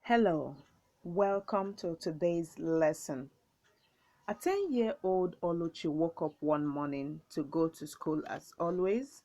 Hello, welcome to today's lesson. A 10-year-old Oluchi woke up one morning to go to school as always.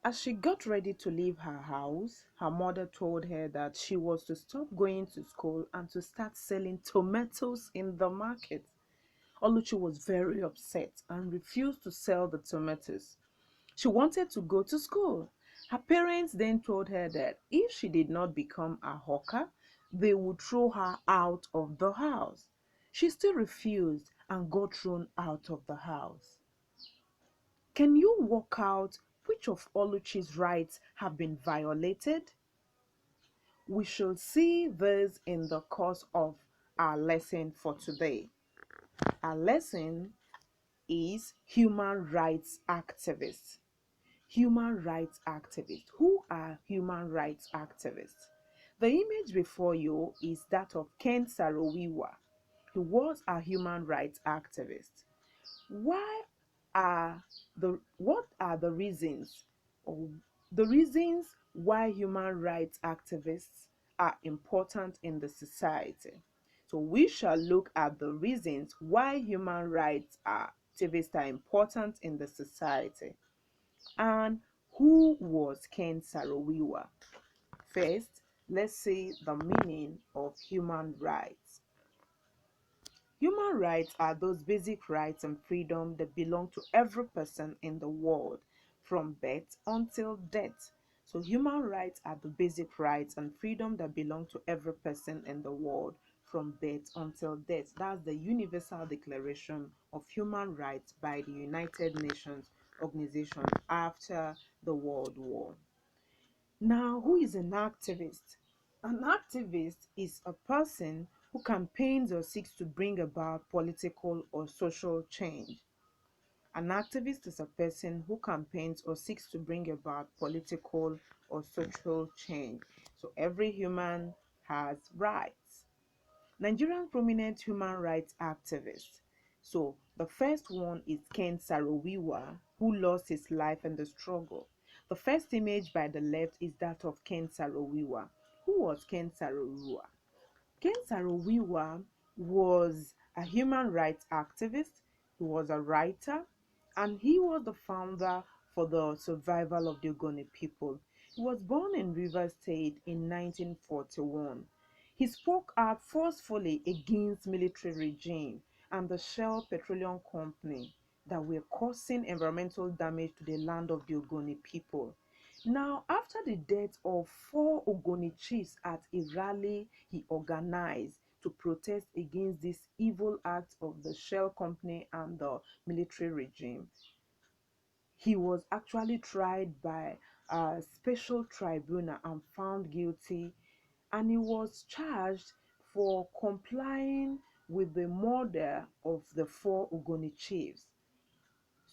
As she got ready to leave her house, her mother told her that she was to stop going to school and to start selling tomatoes in the market. Oluchi was very upset and refused to sell the tomatoes. She wanted to go to school. Her parents then told her that if she did not become a hawker, they would throw her out of the house. She still refused and got thrown out of the house. Can you work out which of Oluchi's rights have been violated? We shall see this in the course of our lesson for today. Our lesson is human rights activists. Human rights activists. Who are human rights activists? The image before you is that of Ken Saro. He was a human rights activist. Why what are the reasons or the reasons why human rights activists are important in the society? So we shall look at the reasons why human rights activists are important in the society. And who was Ken Saro? First, let's see the meaning of human rights. Human rights are those basic rights and freedom that belong to every person in the world from birth until death. So human rights are the basic rights and freedom that belong to every person in the world from birth until death. That's the Universal Declaration of Human Rights by the United Nations organization after the World War. Now, who is an activist? An activist is a person who campaigns or seeks to bring about political or social change. An activist is a person who campaigns or seeks to bring about political or social change. So every human has rights. Nigerian prominent human rights activists. So the first one is Ken Saro, who lost his life in the struggle. The first image by the left is that of Ken Saro. Who was Ken Saro? Ken Saro was a human rights activist, he was a writer, and he was the founder for the survival of the Ogoni people. He was born in Rivers State in 1941. He spoke out forcefully against military regime and the Shell Petroleum Company that were causing environmental damage to the land of the Ogoni people. Now, after the death of four Ogoni chiefs at a rally he organized to protest against this evil act of the Shell Company and the military regime, he was actually tried by a special tribunal and found guilty, and he was charged for complying with the murder of the four Ogoni chiefs.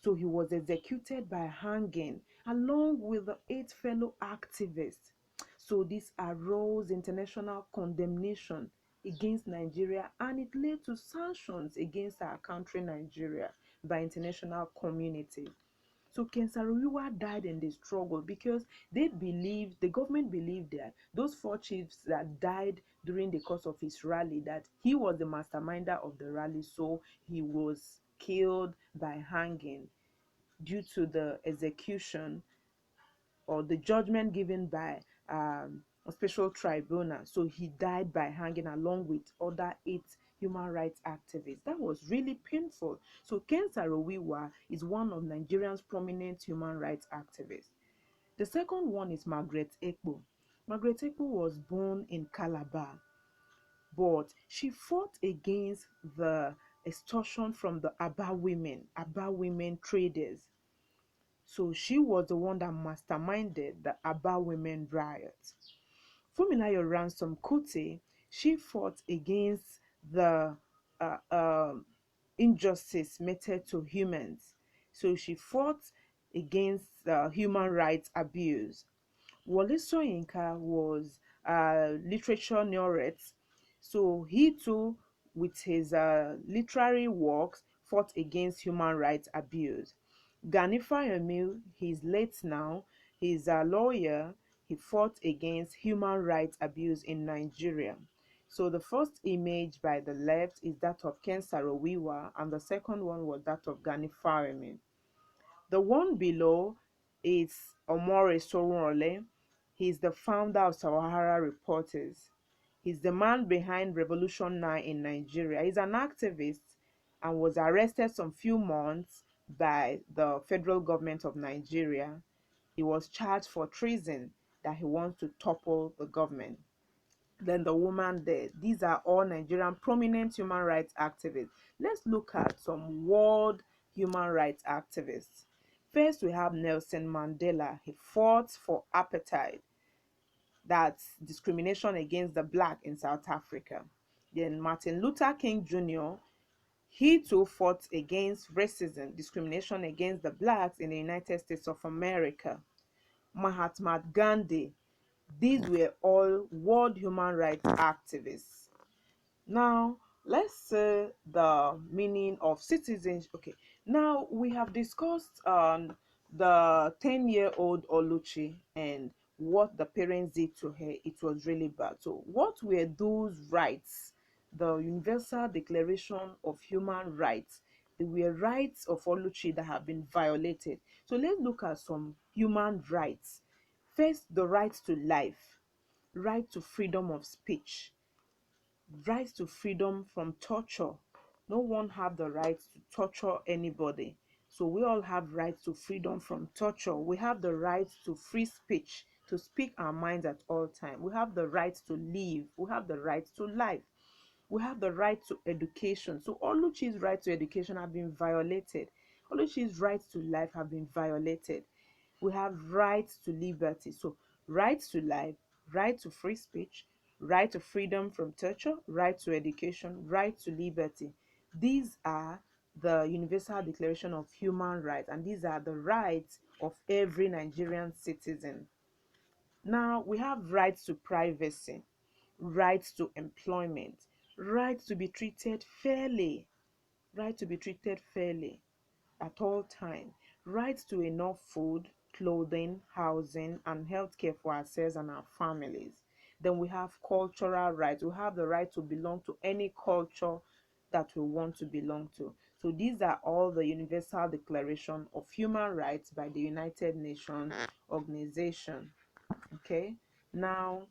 So he was executed by hanging along with the eight fellow activists. So this arose international condemnation against Nigeria, and it led to sanctions against our country, Nigeria, by international community. So Ken Saro-Wiwa died in the struggle because the government believed that those four chiefs that died during the course of his rally, that he was the masterminder of the rally, so he was killed by hanging due to the execution or the judgment given by a special tribunal. So he died by hanging along with other eight human rights activists. That was really painful. So Ken Saro-Wiwa is one of Nigeria's prominent human rights activists. The second one is Margaret Ekpo. Margaret Ekpo was born in Calabar, but she fought against the extortion from the Aba women traders. So she was the one that masterminded the Aba women riot. Fumilayo Ransom Kuti, she fought against the uh, um injustice meted to humans. So she fought against human rights abuse. Wole Soyinka was a literature laureate, so he too, with his literary works, fought against human rights abuse. Gani Fayemi, he's late now, he's a lawyer, he fought against human rights abuse in Nigeria. So the first image by the left is that of Ken Saro, and the second one was that of Gani Farimi. The one below is Omore Soronle. He's the founder of Sahara Reporters. He's the man behind Revolution 9 in Nigeria. He's an activist and was arrested some few months by the federal government of Nigeria. He was charged for treason, that he wants to topple the government. Then the woman there. These are all Nigerian prominent human rights activists. Let's look at some world human rights activists. First, we have Nelson Mandela. He fought for apartheid, that's discrimination against the black in South Africa. Then Martin Luther King Jr., he too fought against racism, discrimination against the blacks in the United States of America. Mahatma Gandhi, these were all world human rights activists. Now, let's say the meaning of citizenship. Okay, now we have discussed the 10-year-old Oluchi and what the parents did to her. It was really bad. So, what were those rights? The Universal Declaration of Human Rights. They were rights of Oluchi that have been violated. So, let's look at some human rights. First, the right to life, right to freedom of speech, right to freedom from torture. No one have the right to torture anybody. So we all have rights to freedom from torture. We have the right to free speech, to speak our minds at all times. We have the right to live. We have the right to life. We have the right to education. So Oluchi's right to education have been violated. Oluchi's right to life have been violated. We have rights to liberty. So rights to life, right to free speech, right to freedom from torture, right to education, right to liberty. These are the Universal Declaration of Human Rights, and these are the rights of every Nigerian citizen. Now we have rights to privacy, rights to employment, right to be treated fairly, right to be treated fairly at all times, rights to enough food, clothing, housing, and healthcare for ourselves and our families. Then we have cultural rights. We have the right to belong to any culture that we want to belong to. So these are all the Universal Declaration of Human Rights by the United Nations organization. Okay. Now,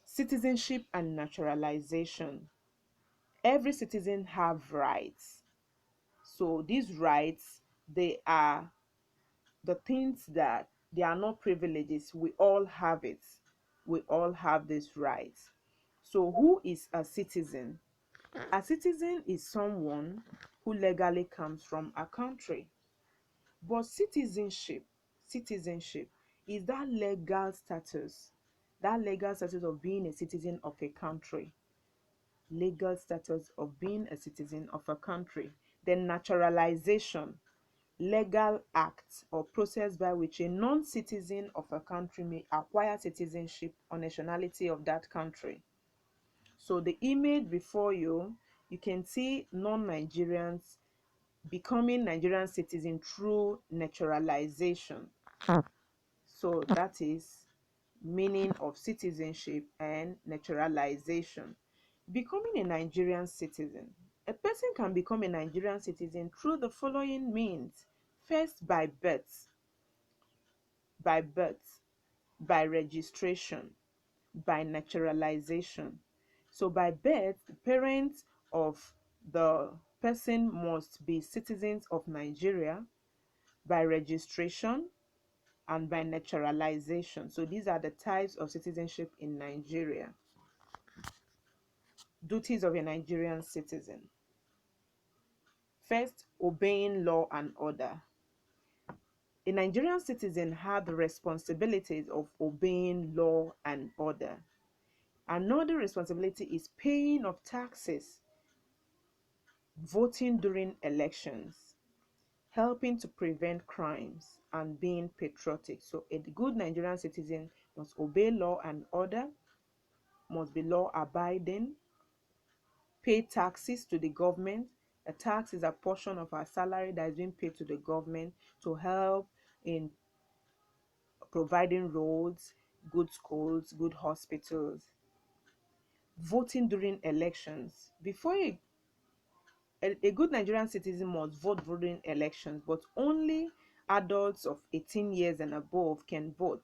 citizenship and naturalization. Every citizen have rights. So these rights, they are the things that they are not privileges. We all have it. We all have these rights. So who is a citizen? A citizen is someone who legally comes from a country. But citizenship is that legal status of being a citizen of a country. Legal status of being a citizen of a country. Then naturalization, legal act or process by which a non-citizen of a country may acquire citizenship or nationality of that country. So the image before you, you can see non-Nigerians becoming Nigerian citizen through naturalization. So that is meaning of citizenship and naturalization. Becoming a Nigerian citizen. A person can become a Nigerian citizen through the following means. First, by birth, by registration, by naturalization. So by birth, the parents of the person must be citizens of Nigeria. By registration and by naturalization. So these are the types of citizenship in Nigeria. Duties of a Nigerian citizen. First, obeying law and order. A Nigerian citizen has the responsibilities of obeying law and order. Another responsibility is paying of taxes, voting during elections, helping to prevent crimes, and being patriotic. So a good Nigerian citizen must obey law and order, must be law abiding, pay taxes to the government. A tax is a portion of our salary that is being paid to the government to help in providing roads, good schools, good hospitals, voting during elections. A good Nigerian citizen must vote during elections, but only adults of 18 years and above can vote,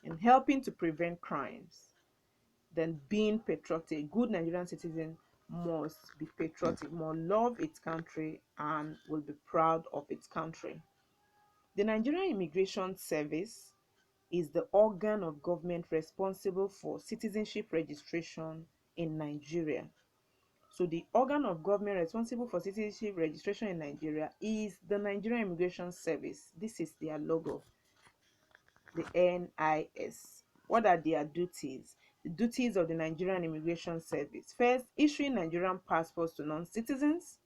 and helping to prevent crimes. Then being patriotic. Good Nigerian citizen must be patriotic, must love its country, and will be proud of its country. The Nigerian Immigration Service is the organ of government responsible for citizenship registration in Nigeria. So the organ of government responsible for citizenship registration in Nigeria is the Nigerian Immigration Service. This is their logo, the NIS. What are their duties? The duties of the Nigerian Immigration Service. First, issuing Nigerian passports to non-citizens.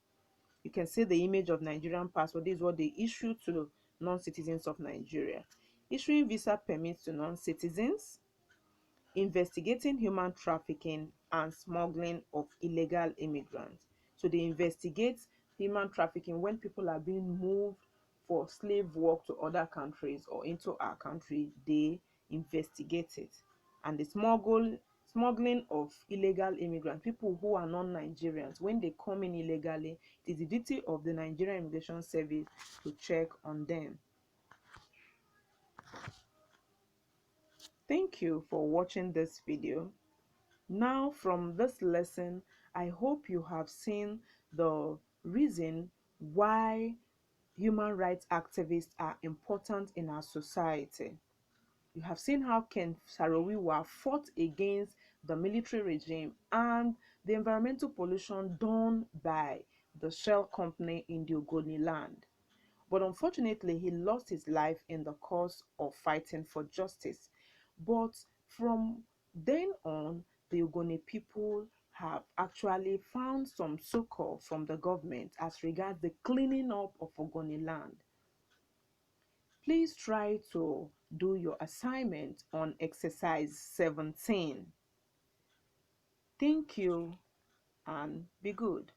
You can see the image of Nigerian passport. This is what they issue to non-citizens of Nigeria. Issuing visa permits to non-citizens, investigating human trafficking and smuggling of illegal immigrants. So they investigate human trafficking when people are being moved for slave work to other countries or into our country, they investigate it. And the smuggling of illegal immigrants, people who are non-Nigerians, when they come in illegally, it is the duty of the Nigerian Immigration Service to check on them. Thank you for watching this video. Now, from this lesson, I hope you have seen the reason why human rights activists are important in our society. You have seen how Ken Saro fought against the military regime and the environmental pollution done by the Shell company in the Ogoni land. But unfortunately, he lost his life in the course of fighting for justice. But from then on, the Ogoni people have actually found some succor from the government as regards the cleaning up of Ogoni land. Please try to do your assignment on exercise 17. Thank you and be good.